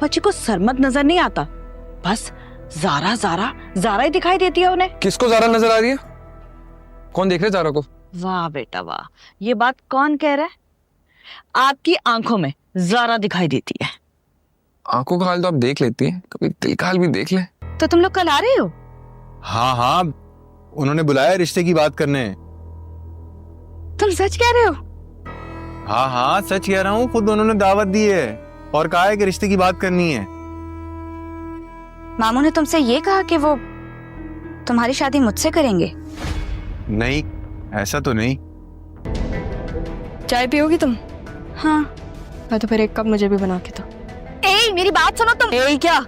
बच्ची को सरमद नजर नहीं आता, बस जारा जारा जारा ही दिखाई देती है उन्हें। किसको जारा नजर आ रही है? कौन देख रहे है जारा को? वाह बेटा वाह, ये बात कौन कह रहा है? आपकी आंखों में जारा दिखाई देती है। आंखों का हाल तो आप देख लेती हैं, कभी दिल का हाल भी देख ले। तो तुम लोग कल आ रहे हो? हाँ हाँ, उन्होंने बुलाया रिश्ते की बात करने। तुम सच कह रहे हो? हाँ हाँ सच कह रहा हूँ, खुद उन्होंने दावत दी है और कहा है कि रिश्ते की बात करनी है। मामू ने तुमसे ये कहा कि वो तुम्हारी शादी मुझसे करेंगे? नहीं, ऐसा तो नहीं। चाय पियोगी तुम? हाँ। तो फिर एक कप मुझे भी बना के दो। ए मेरी बात सुनो तुम। ए क्या?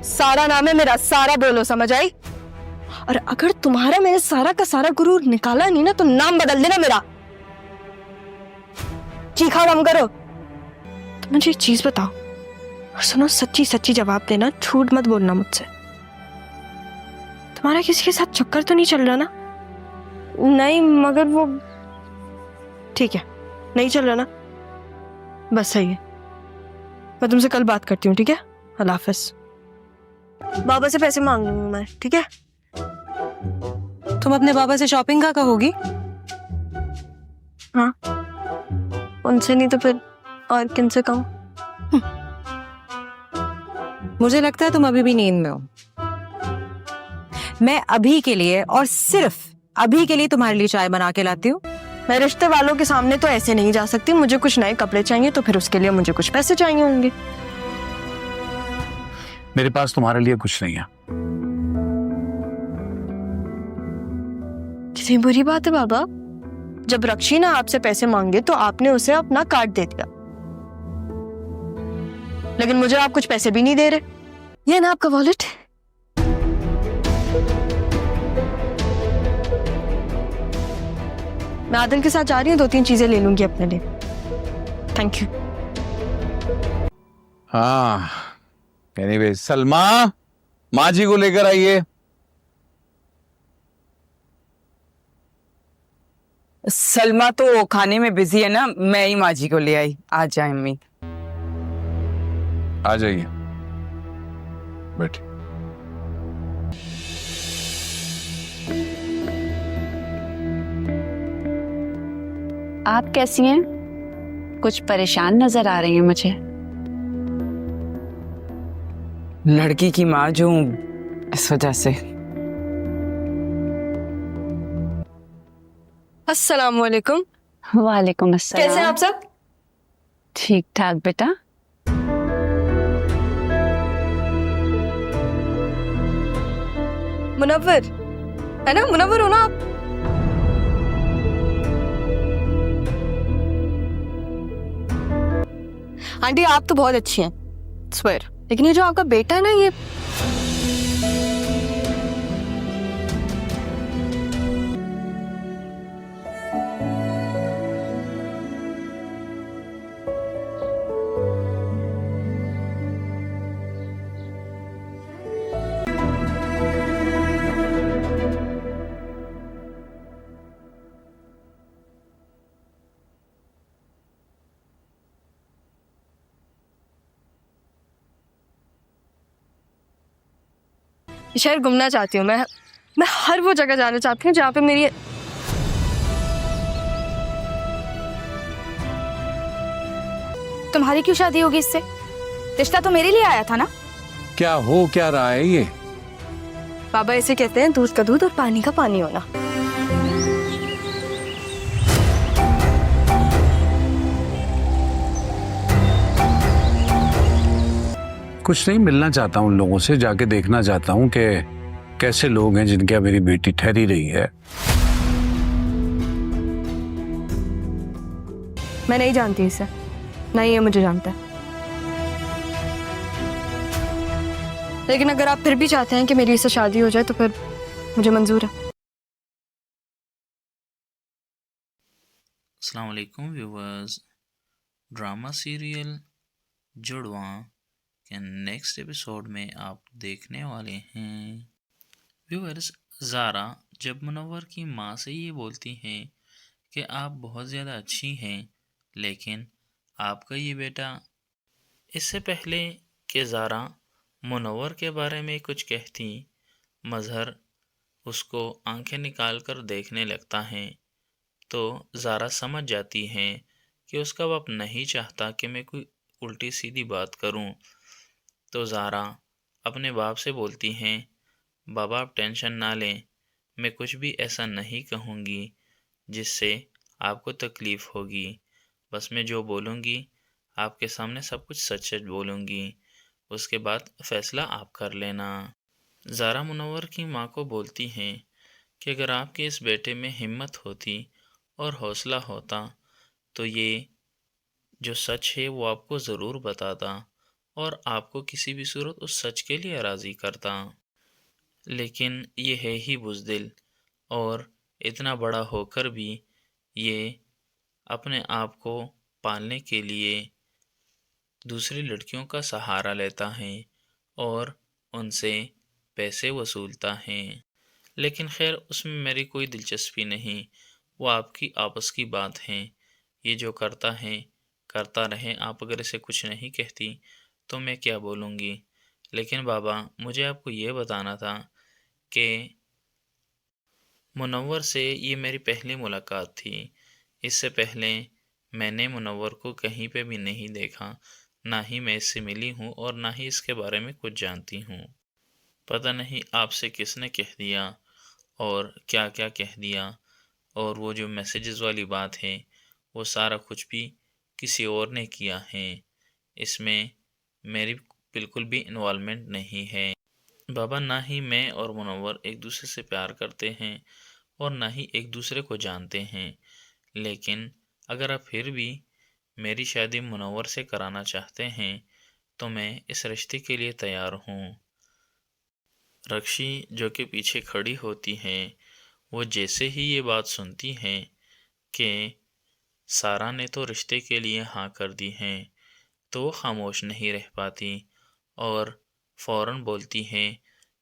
सारा नाम है मेरा, सारा बोलो, समझ आई? और अगर तुम्हारा मेरे सारा का सारा गुरूर निकाला नहीं ना तो नाम बदल देना मेरा। चीखा कम करो। तो मुझे एक चीज बताओ और सुनो, सच्ची सच्ची जवाब देना, झूठ मत बोलना मुझसे। तुम्हारा किसी के साथ चक्कर तो नहीं चल रहा ना? नहीं, मगर वो ठीक है, नहीं चल रहा ना? बस सही है, मैं तुमसे कल बात करती हूँ, ठीक है? अल्लाह हाफिज। बाबा से पैसे मांग लूंगी मैं, ठीक है? तुम अपने बाबा से शॉपिंग का कहोगी? हाँ, उनसे नहीं तो फिर और किन से कहूँ? मुझे लगता है तुम अभी भी नींद में हो। मैं अभी के लिए और सिर्फ अभी के लिए तुम्हारे लिए चाय बना के लाती हूँ। मैं रिश्ते वालों के सामने तो ऐसे नहीं जा सकती, मुझे कुछ नए कपड़े चाहिए तो फिर उसके लिए मुझे कुछ पैसे चाहिए होंगे। मेरे पास तुम्हारे लिए कुछ नहीं है। कितनी बुरी बात है बाबा, जब रक्षी ने आपसे पैसे मांगे तो आपने उसे अपना कार्ड दे दिया, लेकिन मुझे आप कुछ पैसे भी नहीं दे रहे। ये ना आपका वॉलेट। मैं आदिल के साथ जा रही हूँ, 2-3 चीजें ले लूंगी अपने लिए। Thank you. हाँ, एनीवे, सलमा माँ जी को लेकर आइए। सलमा तो खाने में बिजी है ना, मैं ही माँ जी को ले आई। आ जाए अम्मी। आ जाइए, बैठिए। आप कैसी हैं? कुछ परेशान नजर आ रही हैं मुझे। लड़की की माँ जो हूं, इस वजह से। अस्सलाम वालेकुम। वालेकुम अस्सलाम। कैसे हैं आप सब? ठीक ठाक बेटा। मुनव्वर है ना? मुनव्वर हो ना आप? आंटी आप तो बहुत अच्छी हैं, स्वेर, लेकिन ये जो आपका बेटा है ना, ये शहर घूमना चाहती हूँ। मैं हर वो जगह जाना चाहती हूँ जहाँ पे मेरी तुम्हारी क्यों शादी होगी इससे? रिश्ता तो मेरे लिए आया था ना। क्या हो क्या रहा है ये? बाबा ऐसे कहते हैं, दूध का दूध और पानी का पानी होना। कुछ नहीं, मिलना चाहता हूँ उन लोगों से, जाके देखना चाहता हूँ कि कैसे लोग हैं जिनके यहाँ मेरी बेटी ठहरी रही है। मैं नहीं जानती इसे, नहीं ये मुझे जानता है। लेकिन अगर आप फिर भी चाहते हैं कि मेरी इससे शादी हो जाए तो फिर मुझे मंजूर है। अस्सलाम वालेकुम व्यूवर्स। ड्रामा सीरियल जुड़वां के नेक्स्ट एपिसोड में आप देखने वाले हैं। व्यूवर्स, ज़ारा जब मुनव्वर की माँ से ये बोलती हैं कि आप बहुत ज़्यादा अच्छी हैं, लेकिन आपका ये बेटा इससे पहले कि ज़ारा मुनव्वर के बारे में कुछ कहती, मजहर उसको आंखें निकाल कर देखने लगता है। तो ज़ारा समझ जाती है कि उसका बाप नहीं चाहता कि मैं कोई उल्टी सीधी बात करूं। तो ज़ारा अपने बाप से बोलती हैं, बाबा आप टेंशन ना लें, मैं कुछ भी ऐसा नहीं कहूँगी जिससे आपको तकलीफ़ होगी। बस मैं जो बोलूँगी आपके सामने सब कुछ सच सच बोलूँगी, उसके बाद फ़ैसला आप कर लेना। ज़ारा मुनव्वर की माँ को बोलती हैं कि अगर आपके इस बेटे में हिम्मत होती और हौसला होता तो ये जो सच है वो आपको ज़रूर बताता और आपको किसी भी सूरत उस सच के लिए राज़ी करता। लेकिन ये है ही बुज़दिल और इतना बड़ा होकर भी ये अपने आप को पालने के लिए दूसरी लड़कियों का सहारा लेता है और उनसे पैसे वसूलता है। लेकिन खैर उसमें मेरी कोई दिलचस्पी नहीं, वो आपकी आपस की बात है। ये जो करता है करता रहे, आप अगर इसे कुछ नहीं कहती तो मैं क्या बोलूँगी। लेकिन बाबा मुझे आपको ये बताना था कि मुनव्वर से ये मेरी पहली मुलाकात थी। इससे पहले मैंने मुनव्वर को कहीं पे भी नहीं देखा, ना ही मैं इससे मिली हूँ और ना ही इसके बारे में कुछ जानती हूँ। पता नहीं आपसे किसने कह दिया और क्या क्या कह दिया, और वो जो मैसेजेस वाली बात है वो सारा कुछ भी किसी और ने किया है। इसमें मेरी बिल्कुल भी इन्वॉल्वमेंट नहीं है। बाबा ना ही मैं और मुनव्वर एक दूसरे से प्यार करते हैं और ना ही एक दूसरे को जानते हैं। लेकिन अगर आप फिर भी मेरी शादी मुनव्वर से कराना चाहते हैं तो मैं इस रिश्ते के लिए तैयार हूँ। रक्षी जो कि पीछे खड़ी होती हैं, वो जैसे ही ये बात सुनती हैं कि सारा ने तो रिश्ते के लिए हाँ कर दी है, तो वो खामोश नहीं रह पाती और फ़ौरन बोलती हैं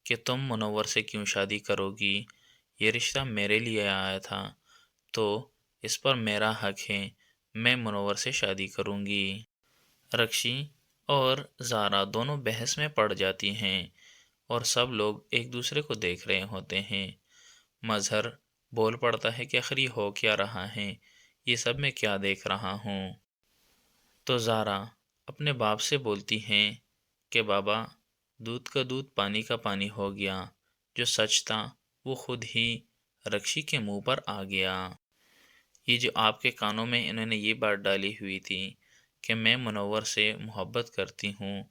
कि तुम मुनव्वर से क्यों शादी करोगी, ये रिश्ता मेरे लिए आया था तो इस पर मेरा हक है, मैं मुनव्वर से शादी करूँगी। रक्षी और ज़ारा दोनों बहस में पड़ जाती हैं और सब लोग एक दूसरे को देख रहे होते हैं। मजहर बोल पड़ता है कि आखिर ये हो क्या रहा है, ये सब मैं क्या देख रहा हूँ। तो ज़ारा अपने बाप से बोलती हैं कि बाबा दूध का दूध पानी का पानी हो गया, जो सच था वो खुद ही रक्षी के मुंह पर आ गया। ये जो आपके कानों में इन्होंने ये बात डाली हुई थी कि मैं मुनव्वर से मोहब्बत करती हूँ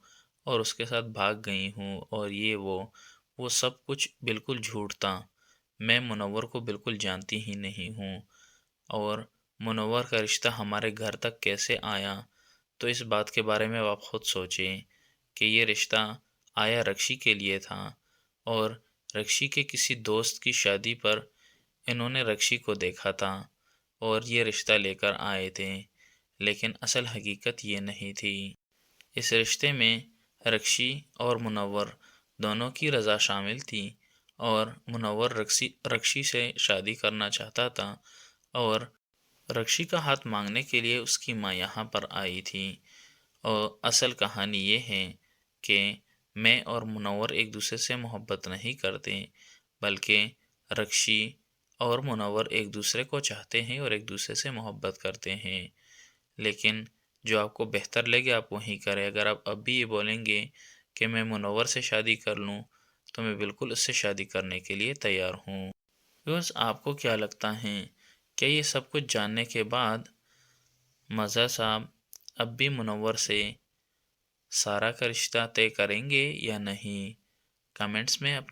और उसके साथ भाग गई हूँ और ये वो सब कुछ बिल्कुल झूठ था। मैं मुनव्वर को बिल्कुल जानती ही नहीं हूँ और मुनव्वर का रिश्ता हमारे घर तक कैसे आया, तो इस बात के बारे में आप खुद सोचें कि ये रिश्ता आया रक्षी के लिए था और रक्षी के किसी दोस्त की शादी पर इन्होंने रक्षी को देखा था और ये रिश्ता लेकर आए थे। लेकिन असल हकीकत ये नहीं थी। इस रिश्ते में रक्षी और मुनव्वर दोनों की रज़ा शामिल थी और मुनव्वर रक्षी से शादी करना चाहता था और रक्षी का हाथ मांगने के लिए उसकी माँ यहाँ पर आई थी। और असल कहानी ये है कि मैं और मुनव्वर एक दूसरे से मोहब्बत नहीं करते, बल्कि रक्षी और मुनव्वर एक दूसरे को चाहते हैं और एक दूसरे से मोहब्बत करते हैं। लेकिन जो आपको बेहतर लगे आप वही करें। अगर आप अब भी ये बोलेंगे कि मैं मुनव्वर से शादी कर लूँ तो मैं बिल्कुल उससे शादी करने के लिए तैयार हूँ। बस आपको क्या लगता है, क्या ये सब कुछ जानने के बाद मज़हर साहब अब भी मुनव्वर से सारा का रिश्ता तय करेंगे या नहीं? कमेंट्स में अपने